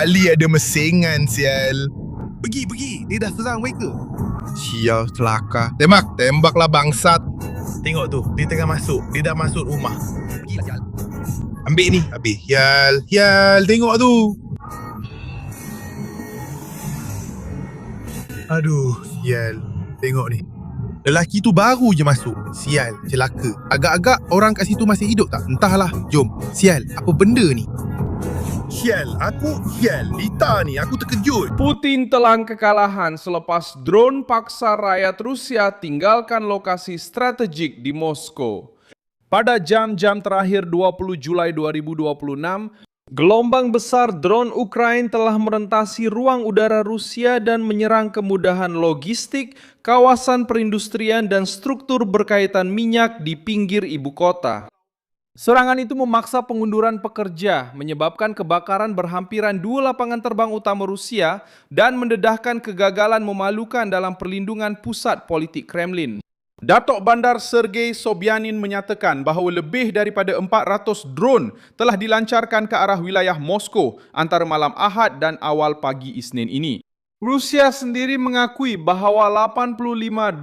kali ada mesingan, sial. Pergi. Dia dah serang mereka. Sial, celaka. Tembaklah bangsat. Tengok tu, dia tengah masuk. Dia dah masuk rumah. Pergilah, sial. Ambil ni. Habis. Hial. Tengok tu. Aduh, sial. Tengok ni. Lelaki tu baru je masuk. Sial, celaka. Agak-agak orang kat situ masih hidup tak? Entahlah. Jom. Sial, apa benda ni? Sial. Lita ni. Aku terkejut. Putin telan kekalahan selepas drone paksa rakyat Rusia tinggalkan lokasi strategik di Moskow. Pada jam-jam terakhir 20 Julai 2026, gelombang besar drone Ukraina telah merentasi ruang udara Rusia dan menyerang kemudahan logistik, kawasan perindustrian dan struktur berkaitan minyak di pinggir ibu kota. Serangan itu memaksa pengunduran pekerja, menyebabkan kebakaran berhampiran 2 lapangan terbang utama Rusia dan mendedahkan kegagalan memalukan dalam perlindungan pusat politik Kremlin. Datuk Bandar Sergei Sobyanin menyatakan bahawa lebih daripada 400 drone telah dilancarkan ke arah wilayah Moskow antara malam Ahad dan awal pagi Isnin ini. Rusia sendiri mengakui bahawa 85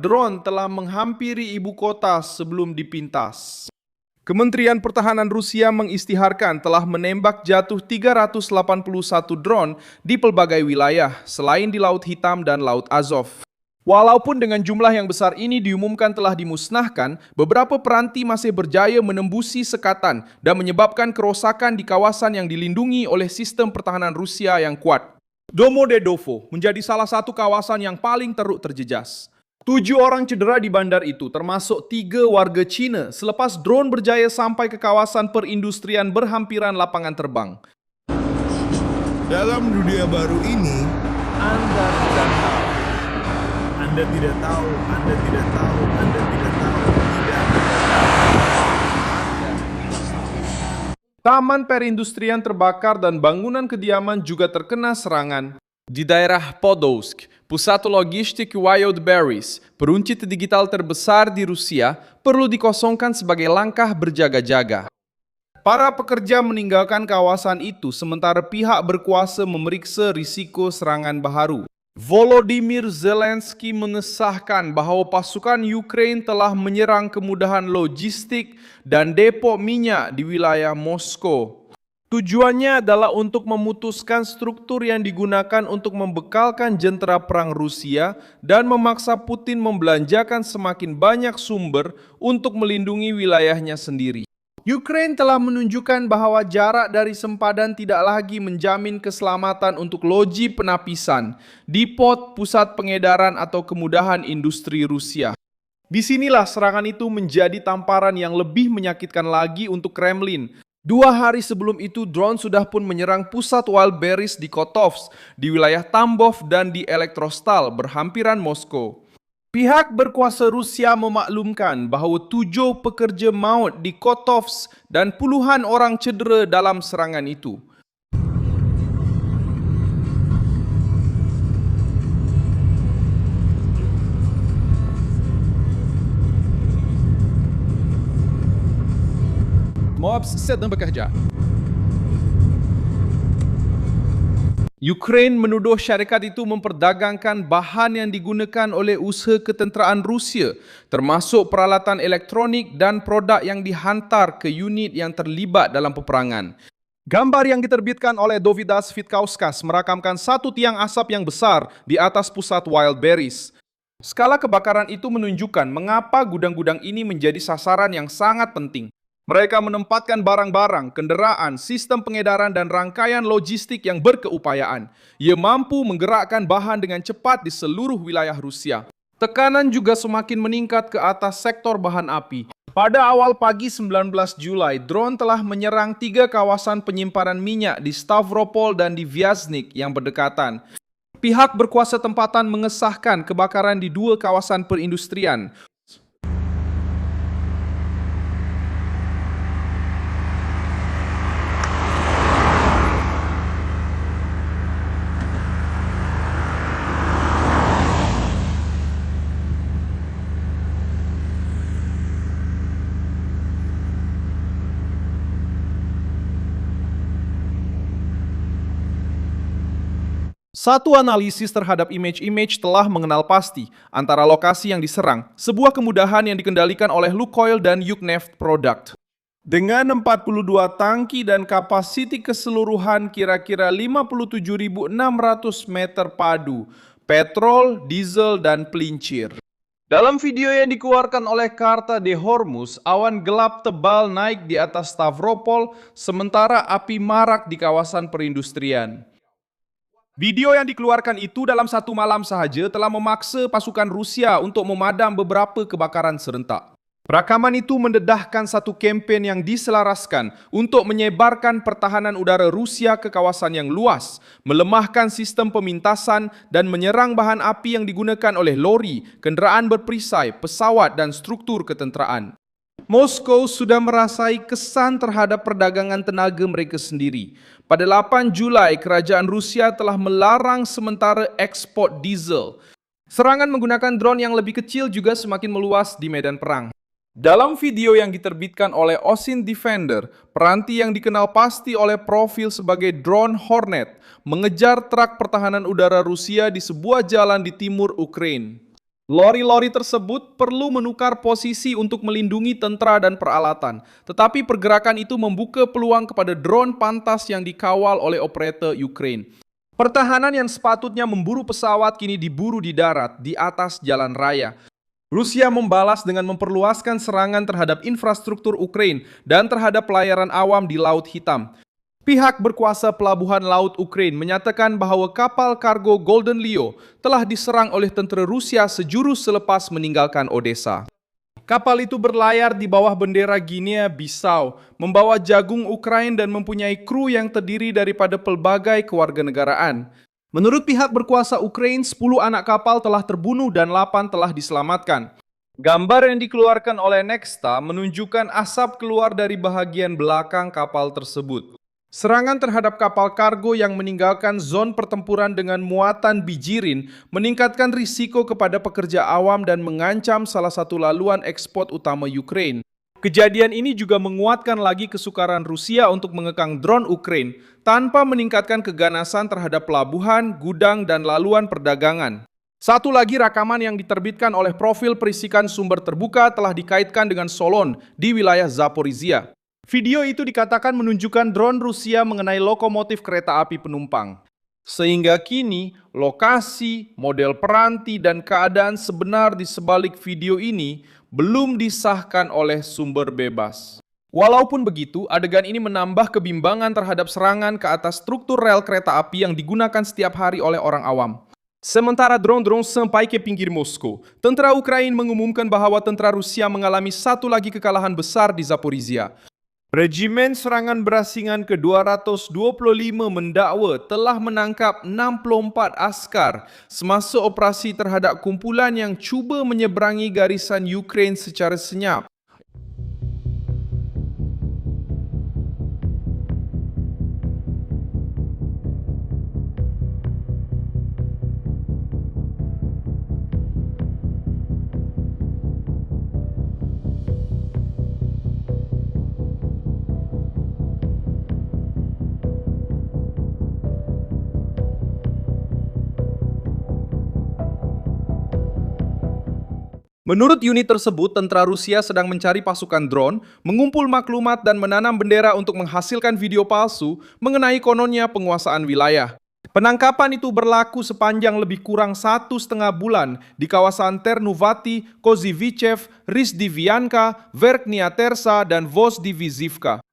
drone telah menghampiri ibu kota sebelum dipintas. Kementerian Pertahanan Rusia mengisytiharkan telah menembak jatuh 381 drone di pelbagai wilayah selain di Laut Hitam dan Laut Azov. Walaupun dengan jumlah yang besar ini diumumkan telah dimusnahkan, beberapa peranti masih berjaya menembusi sekatan dan menyebabkan kerosakan di kawasan yang dilindungi oleh sistem pertahanan Rusia yang kuat. Domodedovo menjadi salah satu kawasan yang paling teruk terjejas. 7 orang cedera di bandar itu, termasuk 3 warga Cina selepas drone berjaya sampai ke kawasan perindustrian berhampiran lapangan terbang. Dalam dunia baru ini, Anda tidak tahu. Anda tidak tahu. Taman perindustrian terbakar dan bangunan kediaman juga terkena serangan. Di daerah Podolsk, pusat logistik Wildberries, peruncit digital terbesar di Rusia, perlu dikosongkan sebagai langkah berjaga-jaga. Para pekerja meninggalkan kawasan itu sementara pihak berkuasa memeriksa risiko serangan baharu. Volodymyr Zelensky mengesahkan bahawa pasukan Ukraina telah menyerang kemudahan logistik dan depo minyak di wilayah Moskow. Tujuannya adalah untuk memutuskan struktur yang digunakan untuk membekalkan jentera perang Rusia dan memaksa Putin membelanjakan semakin banyak sumber untuk melindungi wilayahnya sendiri. Ukraina telah menunjukkan bahawa jarak dari sempadan tidak lagi menjamin keselamatan untuk loji penapisan, depot, pusat pengedaran atau kemudahan industri Rusia. Di sinilah serangan itu menjadi tamparan yang lebih menyakitkan lagi untuk Kremlin. 2 hari sebelum itu, drone sudah pun menyerang pusat Wildberries di Kotovsk, di wilayah Tambov dan di Elektrostal berhampiran Moskow. Pihak berkuasa Rusia memaklumkan bahawa 7 pekerja maut di Kotovsk dan puluhan orang cedera dalam serangan itu. Mobs sedang bekerja. Ukraina menuduh syarikat itu memperdagangkan bahan yang digunakan oleh usaha ketenteraan Rusia, termasuk peralatan elektronik dan produk yang dihantar ke unit yang terlibat dalam peperangan. Gambar yang diterbitkan oleh Dovydas Vitkauskas merakamkan satu tiang asap yang besar di atas pusat Wildberries. Skala kebakaran itu menunjukkan mengapa gudang-gudang ini menjadi sasaran yang sangat penting. Mereka menempatkan barang-barang, kenderaan, sistem pengedaran dan rangkaian logistik yang berkeupayaan. Ia mampu menggerakkan bahan dengan cepat di seluruh wilayah Rusia. Tekanan juga semakin meningkat ke atas sektor bahan api. Pada awal pagi 19 Julai, drone telah menyerang 3 kawasan penyimpanan minyak di Stavropol dan di Vyaznik yang berdekatan. Pihak berkuasa tempatan mengesahkan kebakaran di 2 kawasan perindustrian. Satu analisis terhadap image-image telah mengenal pasti antara lokasi yang diserang, sebuah kemudahan yang dikendalikan oleh Lukoil dan Ukhneft Product. Dengan 42 tangki dan kapasiti keseluruhan kira-kira 57.600 meter padu, petrol, diesel, dan pelincir. Dalam video yang dikeluarkan oleh Karta de Hormuz, awan gelap tebal naik di atas Stavropol, sementara api marak di kawasan perindustrian. Video yang dikeluarkan itu dalam satu malam sahaja telah memaksa pasukan Rusia untuk memadam beberapa kebakaran serentak. Rakaman itu mendedahkan satu kempen yang diselaraskan untuk menyebarkan pertahanan udara Rusia ke kawasan yang luas, melemahkan sistem pemintasan dan menyerang bahan api yang digunakan oleh lori, kenderaan berperisai, pesawat dan struktur ketenteraan. Moskow sudah merasai kesan terhadap perdagangan tenaga mereka sendiri. Pada 8 Julai, kerajaan Rusia telah melarang sementara ekspor diesel. Serangan menggunakan drone yang lebih kecil juga semakin meluas di medan perang. Dalam video yang diterbitkan oleh Osin Defender, peranti yang dikenal pasti oleh profil sebagai drone Hornet mengejar truk pertahanan udara Rusia di sebuah jalan di timur Ukraina. Lori-lori tersebut perlu menukar posisi untuk melindungi tentara dan peralatan, tetapi pergerakan itu membuka peluang kepada drone pantas yang dikawal oleh operator Ukraina. Pertahanan yang sepatutnya memburu pesawat kini diburu di darat, di atas jalan raya. Rusia membalas dengan memperluaskan serangan terhadap infrastruktur Ukraina dan terhadap pelayaran awam di Laut Hitam. Pihak berkuasa pelabuhan laut Ukraina menyatakan bahwa kapal kargo Golden Leo telah diserang oleh tentara Rusia sejurus selepas meninggalkan Odessa. Kapal itu berlayar di bawah bendera Guinea-Bissau, membawa jagung Ukraina dan mempunyai kru yang terdiri daripada pelbagai kewarganegaraan. Menurut pihak berkuasa Ukraina, 10 anak kapal telah terbunuh dan 8 telah diselamatkan. Gambar yang dikeluarkan oleh Nexta menunjukkan asap keluar dari bahagian belakang kapal tersebut. Serangan terhadap kapal kargo yang meninggalkan zon pertempuran dengan muatan bijirin meningkatkan risiko kepada pekerja awam dan mengancam salah satu laluan ekspor utama Ukraina. Kejadian ini juga menguatkan lagi kesukaran Rusia untuk mengekang drone Ukraina tanpa meningkatkan keganasan terhadap pelabuhan, gudang, dan laluan perdagangan. Satu lagi rakaman yang diterbitkan oleh profil perisikan sumber terbuka telah dikaitkan dengan Solon di wilayah Zaporizhia. Video itu dikatakan menunjukkan drone Rusia mengenai lokomotif kereta api penumpang. Sehingga kini, lokasi, model peranti, dan keadaan sebenar di sebalik video ini belum disahkan oleh sumber bebas. Walaupun begitu, adegan ini menambah kebimbangan terhadap serangan ke atas struktur rel kereta api yang digunakan setiap hari oleh orang awam. Sementara drone-drone sampai ke pinggir Moskow, tentara Ukraina mengumumkan bahwa tentara Rusia mengalami satu lagi kekalahan besar di Zaporizhia. Regimen Serangan Berasingan ke-225 mendakwa telah menangkap 64 askar semasa operasi terhadap kumpulan yang cuba menyeberangi garisan Ukraina secara senyap. Menurut unit tersebut, tentara Rusia sedang mencari pasukan drone, mengumpul maklumat dan menanam bendera untuk menghasilkan video palsu mengenai kononnya penguasaan wilayah. Penangkapan itu berlaku sepanjang lebih kurang 1,5 bulan di kawasan Ternuvati, Kozivichev, Rizdivianka, Verkhnya Tersa, dan Vozdivizivka.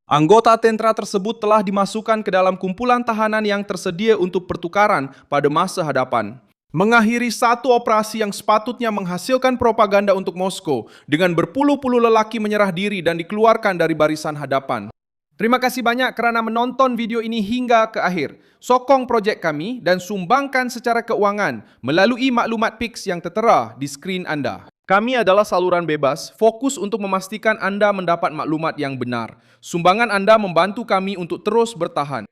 Anggota tentara tersebut telah dimasukkan ke dalam kumpulan tahanan yang tersedia untuk pertukaran pada masa hadapan. Mengakhiri satu operasi yang sepatutnya menghasilkan propaganda untuk Moskow dengan berpuluh-puluh lelaki menyerah diri dan dikeluarkan dari barisan hadapan. Terima kasih banyak kerana menonton video ini hingga ke akhir. Sokong projek kami dan sumbangkan secara keuangan melalui maklumat Pix yang tertera di skrin anda. Kami adalah saluran bebas, fokus untuk memastikan anda mendapat maklumat yang benar. Sumbangan anda membantu kami untuk terus bertahan.